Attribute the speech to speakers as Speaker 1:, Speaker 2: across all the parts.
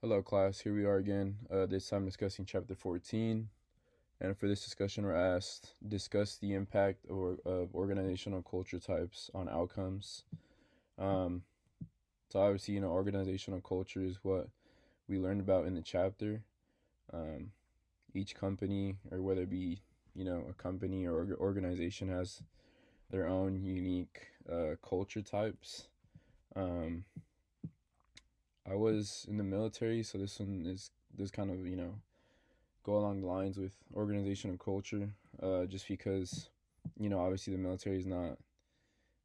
Speaker 1: Hello, class. Here we are again. This time discussing chapter 14. And for this discussion, we're asked discuss the impact of organizational culture types on outcomes. Um, so obviously, organizational culture is what we learned about in the chapter. Um, each company, or whether it be a company or organization, has their own unique culture types. Um, I was in the military, so this kind of go along the lines with organization and culture, just because obviously the military is not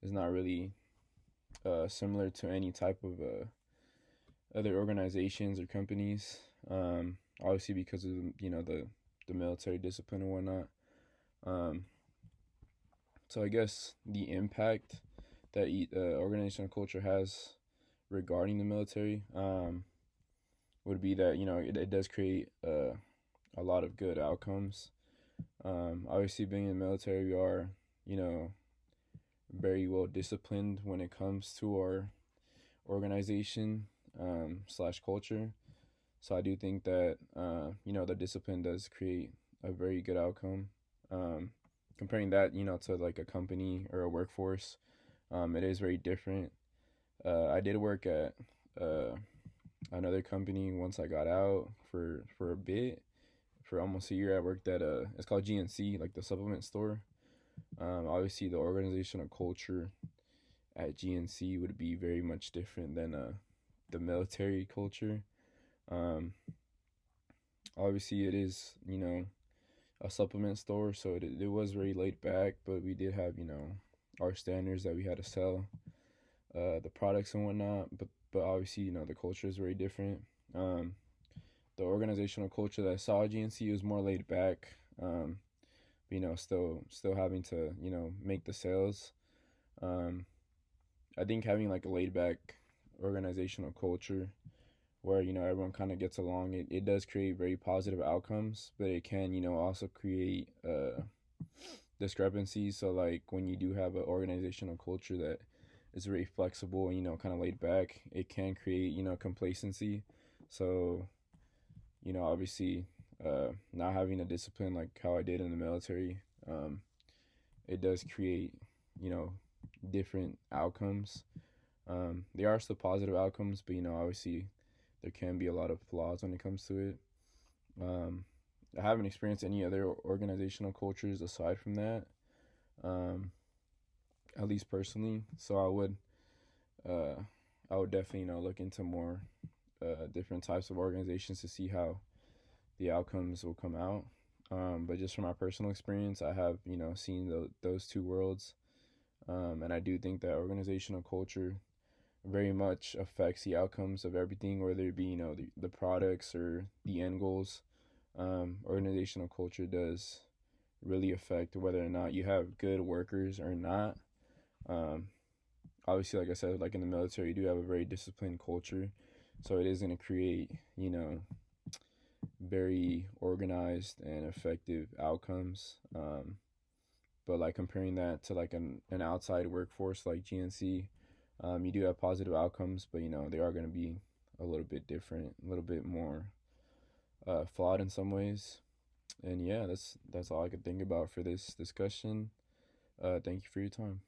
Speaker 1: really similar to any type of other organizations or companies. Obviously because of the military discipline and whatnot. Um, so I guess the impact that organizational culture has regarding the military would be that it does create a lot of good outcomes. Obviously, being in the military, we are, you know, very well disciplined when it comes to our organization slash culture. So I do think that, the discipline does create a very good outcome. Um, Comparing that, to like a company or a workforce, it is very different. I did work at uh, another company once I got out for a bit, for almost a year. I worked at it's called GNC, like the supplement store. Obviously, the organizational culture at GNC would be very much different than the military culture. Um, Obviously, it is a supplement store, so it was very laid back, but we did have our standards that we had to sell, the products and whatnot. But obviously, the culture is very different. Um, the organizational culture that I saw at GNC was more laid back. Still having to make the sales. Um, I think having like a laid back organizational culture where everyone kind of gets along, it does create very positive outcomes, but it can also create discrepancies. So like when you do have an organizational culture that is very flexible and kind of laid back, it can create complacency. So obviously, not having a discipline like how I did in the military, it does create, you know, different outcomes. There are still positive outcomes, but obviously, there can be a lot of flaws when it comes to it. Um, I haven't experienced any other organizational cultures aside from that, um, at least personally. So uh, I would definitely look into more different types of organizations to see how the outcomes will come out. But just from my personal experience, I have seen those two worlds, and I do think that organizational culture very much affects the outcomes of everything, whether it be the products or the end goals. Organizational culture does really affect whether or not you have good workers or not. Um, Obviously, like I said, like in the military, you do have a very disciplined culture, so it is going to create very organized and effective outcomes. But like comparing that to like an outside workforce like GNC, you do have positive outcomes, but they are going to be a little bit different, a little bit more flawed in some ways. And yeah, that's all I could think about for this discussion. Thank you for your time.